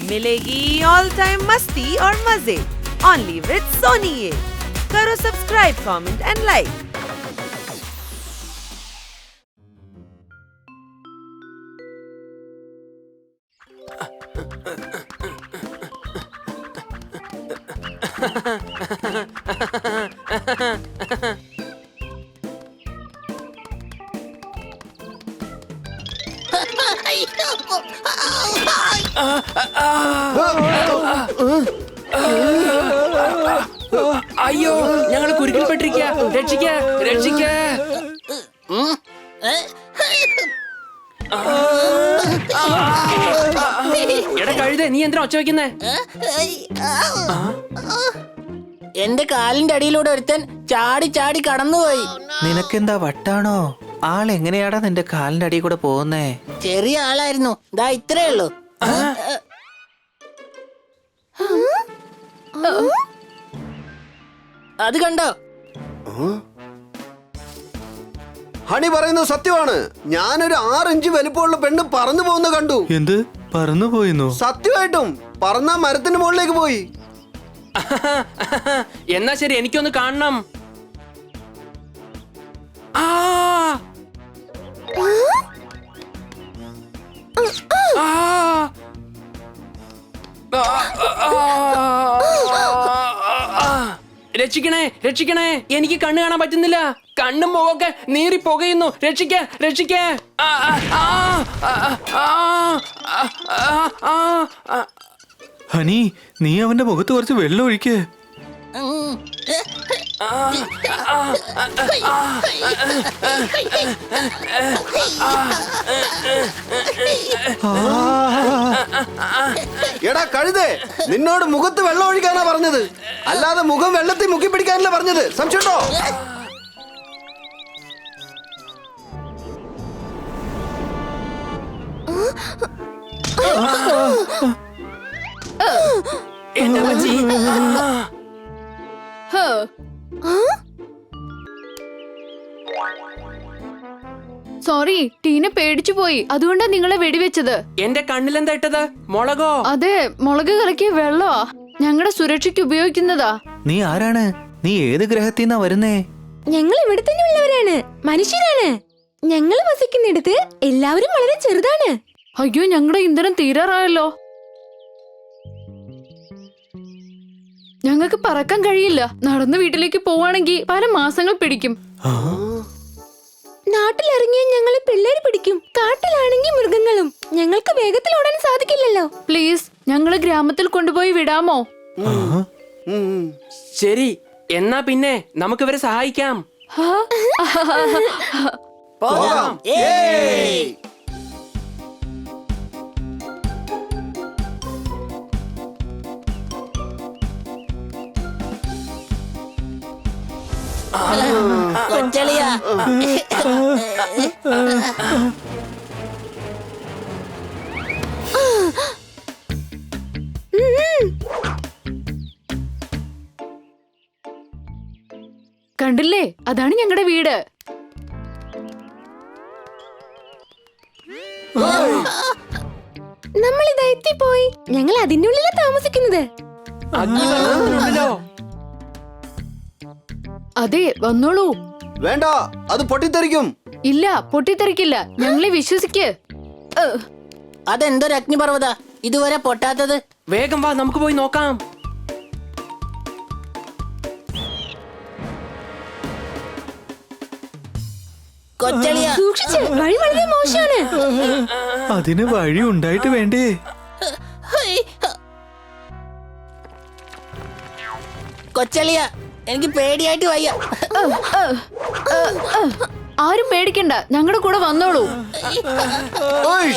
मिलेगी all time मस्ती और मजे ओनली विद सोनी ये। करो सब्सक्राइब, कमेंट एंड लाइक। അയ്യോ, ഞങ്ങൾ കുരുക്കിൽപ്പെട്ടിരിക്കുക. രക്ഷിക്ക, രക്ഷിക്ക. എടാ കഴുതേ, നീ എന്തിനാ ഒച്ച വെക്കുന്നേ? എന്റെ കാലിന്റെ അടിയിലൂടെ ഒരുത്തൻ ചാടി ചാടി കടന്നുപോയി. നിനക്കെന്താ വട്ടാണോ? ആളെങ്ങനെയാടാ നിന്റെ കാലിന്റെ അടിയിൽ കൂടെ പോകുന്നേ? ചെറിയ ആളായിരുന്നു, ദാ ഇത്രേ ഉള്ളൂ. അത് കണ്ടോ? ഹണി പറയുന്നത് സത്യമാണ്. ഞാനൊരു 6 ഇഞ്ച് വലിപ്പമുള്ള പെണ്ണ് പറന്നു പോകുന്ന കണ്ടു. എന്ത് പറന്നു പോയിന്നു? സത്യമായിട്ടും പറന്ന മരത്തിന് മുകളിലേക്ക് പോയി. എന്നാ ശരി, എനിക്കൊന്ന് കാണണം. ആ രക്ഷിക്കണേ, രക്ഷിക്കണേ, എനിക്ക് കണ്ണ് കാണാൻ പറ്റുന്നില്ല. കണ്ണും മുഖമൊക്കെ നീറി പുകയുന്നു. രക്ഷിക്ക, രക്ഷിക്ക. ഹണി, നീ അവന്റെ മുഖത്ത് കുറച്ച് വെള്ളം ഒഴിക്കേ. എടാ കഴുതേ, നിന്നോട് മുഖത്ത് വെള്ളം ഒഴിക്കാനാ പറഞ്ഞത്, അല്ലാതെ മുഖം വെള്ളത്തിൽ മുക്കി പിടിക്കാനല്ല പറഞ്ഞത്. സംശയട്ടോ? എന്റെ അമ്മച്ചി. സോറി, ടീന പേടിച്ചു പോയി, അതുകൊണ്ടാ നിങ്ങളെ വെടിവെച്ചത്. എന്റെ കണ്ണിലെന്താ ഇട്ടത്? മുളകോ? അതെ, മുളക് കലക്കിയ വെള്ളമാ. ഞങ്ങളുടെ സുരക്ഷയ്ക്ക് ഉപയോഗിക്കുന്നതാ. നീ ആരാണ്? നീ ഏത് ഗ്രഹത്തിന്നാ വരുന്നേ? ഞങ്ങൾ ഇവിടെ തന്നെ ഉള്ളവരാണ്, മനുഷ്യരാണ്. ഞങ്ങൾ വസിക്കുന്നിടത്ത് എല്ലാവരും വളരെ ചെറുതാണ്. അയ്യോ, ഞങ്ങളുടെ ഇന്ധനം തീരാറായല്ലോ. ഞങ്ങൾക്ക് പറക്കാൻ കഴിയില്ല. നടന്ന് വീട്ടിലേക്ക് പോവാണെങ്കിൽ പല മാസങ്ങൾ പിടിക്കും. നാട്ടിലിറങ്ങിയാൽ ഞങ്ങളെ പിള്ളേര് പിടിക്കും, കാട്ടിലാണെങ്കിൽ മൃഗങ്ങളും. ഞങ്ങൾക്ക് വേഗത്തിൽ ഓടാൻ സാധിക്കില്ലല്ലോ. പ്ലീസ്, ഞങ്ങള് ഗ്രാമത്തിൽ കൊണ്ടുപോയി വിടാമോ? ശരി, എന്നാ പിന്നെ നമുക്ക് ഇവരെ സഹായിക്കാം. പോകാം. കൊച്ചളിയാ, കണ്ടില്ലേ, അതാണ് ഞങ്ങളുടെ വീട്. നമ്മളിതാ എത്തിപ്പോയി. ഞങ്ങൾ അതിന്റെ ഉള്ളിലാ താമസിക്കുന്നത്. അഗ്നിപർവ്വതത്തിനുള്ളിലോ? അതെ, വന്നോളൂ. വേണ്ട, അത് പൊട്ടിത്തെറിക്കും. ഇല്ല, പൊട്ടിത്തെറിക്കില്ല. ഞങ്ങളെ വിശ്വസിക്ക്. അതെന്തൊരു അഗ്നിപർവ്വത ഇതുവരെ പൊട്ടാത്തത്? വേഗം വാ, നമുക്ക് പോയി നോക്കാം. കൊച്ചളിയാ, സൂക്ഷിച്ച്, വഴി വളരെ മോശമാണ്. അതിന് വഴി ഉണ്ടായിട്ട് വേണ്ടേ? കൊച്ചളിയാ, എനിക്ക് പേടിയായിട്ട് വയ്യ. ആരും പേടിക്കണ്ട, ഞങ്ങളുടെ കൂടെ വന്നോളൂ. ഓയ്,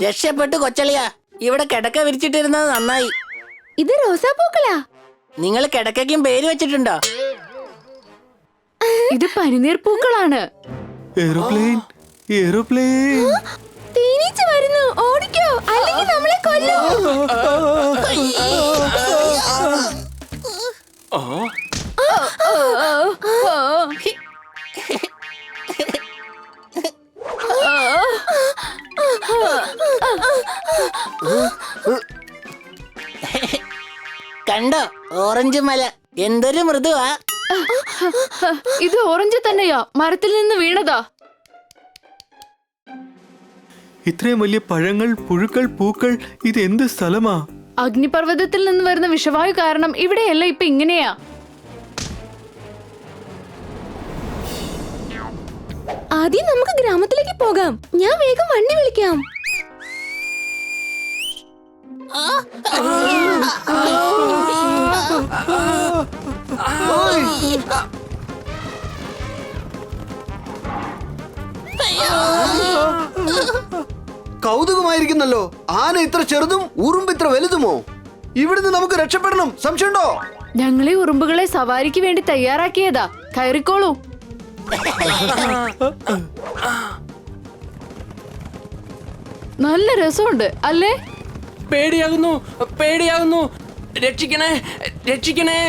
രക്ഷപ്പെട്ടു കൊച്ചളിയാ. ഇവിടെ കിടക്ക വിരിച്ചിട്ടിരുന്നത് നന്നായി. ഇത് റോസാപ്പൂക്കളാ. നിങ്ങൾ കിടക്കയ്ക്കും പേര് വെച്ചിട്ടുണ്ടോ? ഇത് പനിനീർ പൂക്കളാണ്. Aeroplane, aeroplane. തേനീച്ച വരുന്നു, ഓടിക്കോ അല്ലെങ്കിൽ നമ്മളെ കൊല്ലും. കണ്ടോ ഓറഞ്ച് മല, എന്തൊരു മൃദുവാ. ഇത് ഓറഞ്ച് തന്നെയാ, മരത്തിൽ നിന്ന് വീണതാ. ഇത്രയും വലിയ പഴങ്ങൾ, പുഴുക്കൾ, പൂക്കൾ, ഇത് എന്ത് സ്ഥലമാ? അഗ്നിപർവ്വതത്തിൽ നിന്ന് വരുന്ന വിഷവായു കാരണം ഇവിടെയല്ല ഇപ്പൊ ഇങ്ങനെയാ. ആദ്യം നമുക്ക് ഗ്രാമത്തിലേക്ക് പോകാം. ഞാൻ വേഗം വണ്ടി വിളിക്കാം. കൗതുകമായിരിക്കുന്നല്ലോ. ആന ഇത്ര ചെറുതും ഉറുമ്പ് ഇത്ര വലുതുമോ? ഇവിടുന്ന് നമുക്ക് രക്ഷപ്പെടണം. സംശയമുണ്ടോ? ഞങ്ങളെ ഉറുമ്പുകളെ സവാരിക്ക് വേണ്ടി തയ്യാറാക്കിയതാ. കയറിക്കോളൂ. നല്ല രസമുണ്ട് അല്ലേ? പേടിയാകുന്നു, പേടിയാകുന്നു. രക്ഷിക്കണേ, രക്ഷിക്കണേ.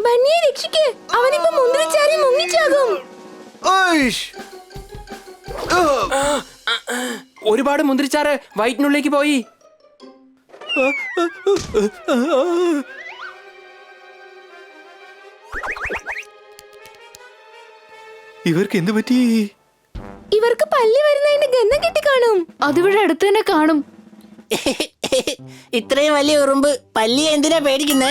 ബണ്ണിയെ രക്ഷിക്ക്, അവനിപ്പോ മുന്തിരിച്ചാരി മുങ്ങിച്ചാകും. ഒരുപാട് മുന്തിരിച്ചാറ് വയറ്റിനുള്ളിലേക്ക് പോയി. ഇവർക്ക് എന്ത് പറ്റി? ഇവർക്ക് പല്ലി വരുന്നതിന്റെ ഗന്ധം കിട്ടി കാണും. അതിവിടെ അടുത്ത് തന്നെ കാണും. ഇത്രയും വലിയ ഉറുമ്പ് പല്ലിയെ എന്തിനാ പേടിക്കുന്നേ?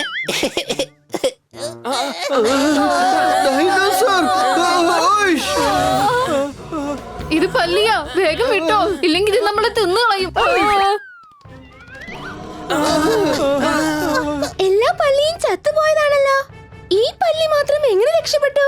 ഇത് പല്ലിയാ, വേഗം വിട്ടോ, ഇല്ലെങ്കിൽ ഇത് നമ്മളെ തിന്നുകളയും. എല്ലാ പല്ലിയും ചത്തുപോയതാണല്ലോ. ഈ പല്ലി മാത്രം എങ്ങനെ രക്ഷപ്പെട്ടു?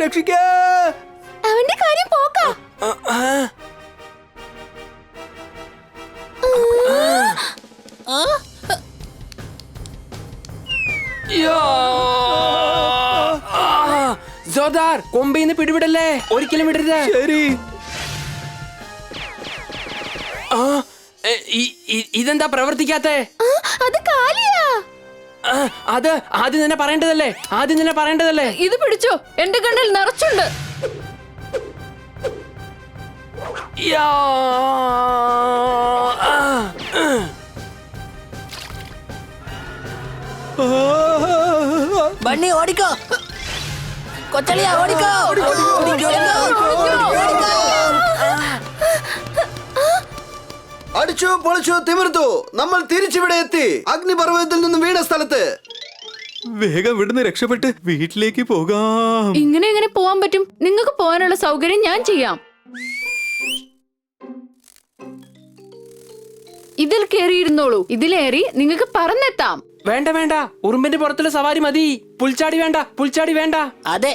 രക്ഷിക്കേ. അവന്റെ കാര്യം പോക്കാ. ജോദാർ, കൊമ്പയിന്ന് പിടിവിടല്ലേ, ഒരിക്കലും വിടരുത്. ശരി. ഇതെന്താ പ്രവർത്തിക്കാത്തെ? അത് കാലിയാ. അത് ആദ്യം തന്നെ പറയേണ്ടതല്ലേ, ആദ്യം തന്നെ പറയേണ്ടതല്ലേ. ഇത് പിടിച്ചോ, എന്റെ കണ്ണിൽ നിറച്ചുണ്ട്. ബണ്ണി ഓടിക്കോ, കൊച്ചളിയാ ഓടിക്കോ. അടിച്ചു പൊളിച്ചു തിമിർത്തു. നമ്മൾ തിരിച്ചിവിടെ എത്തി, അഗ്നിപർവ്വതത്തിൽ നിന്ന് വീണ സ്ഥലത്ത്. വേഗം ഇവിടുന്ന് രക്ഷപ്പെട്ട് വീട്ടിലേക്ക് പോകാം. ഇങ്ങനെ എങ്ങനെ പോവാൻ പറ്റും? നിങ്ങൾക്ക് പോകാനുള്ള സൗകര്യം ഞാൻ ചെയ്യാം. ഇതിൽ കയറിയിരുന്നോളൂ. ഇതിലേറി നിങ്ങൾക്ക് പറന്നെത്താം. വേണ്ട വേണ്ട, ഉറുമ്പിന്റെ പുറത്തുള്ള സവാരി മതി. പുൽച്ചാടി വേണ്ട, പുൽച്ചാടി വേണ്ട. അതെ,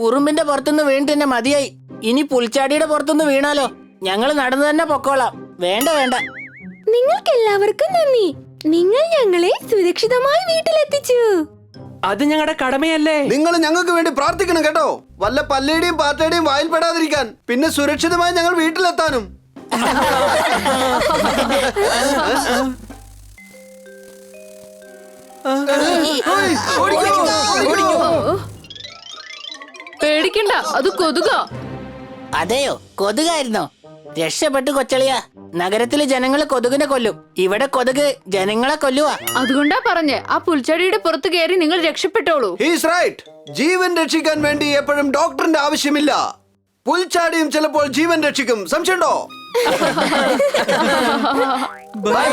ഉറുമ്പിന്റെ പുറത്തുനിന്ന് വീണിട്ട് തന്നെ മതിയായി. ഇനി പുൽച്ചാടിയുടെ പുറത്തുനിന്ന് വീണാലോ? ഞങ്ങൾ നടന്നു തന്നെ പൊക്കോളാം. വേണ്ട വേണ്ട. നിങ്ങൾക്ക് എല്ലാവർക്കും നന്ദി. നിങ്ങൾ ഞങ്ങളെ സുരക്ഷിതമായി വീട്ടിലെത്തിച്ചു. അത് ഞങ്ങളുടെ കടമയല്ലേ. നിങ്ങൾ ഞങ്ങൾക്ക് വേണ്ടി പ്രാർത്ഥിക്കണം കേട്ടോ. വല്ല പല്ലിയുടെയും പാറ്റയുടെയും വായിൽ പെടാതിരിക്കാൻ, പിന്നെ സുരക്ഷിതമായി ഞങ്ങൾ വീട്ടിലെത്താനും. പേടിക്കണ്ട, അത് കൊതുക. അതെയോ, കൊതുകായിരുന്നോ? രക്ഷപ്പെട്ടു കൊച്ചളിയാ. നഗരത്തിലെ ജനങ്ങളെ കൊതുകിനെ കൊല്ലും, ഇവിടെ കൊതുക് ജനങ്ങളെ കൊല്ലുവാ. അതുകൊണ്ടാ പറഞ്ഞ് ആ പുൽച്ചെടിയുടെ പുറത്ത് കയറി നിങ്ങൾ രക്ഷപ്പെട്ടോളൂ. He's right. ജീവൻ രക്ഷിക്കാൻ വേണ്ടി എപ്പോഴും ഡോക്ടറിന്റെ ആവശ്യമില്ല. പുൽച്ചാടിയും ചിലപ്പോൾ ജീവൻ രക്ഷിക്കും. സംശയമുണ്ടോ? ബൈ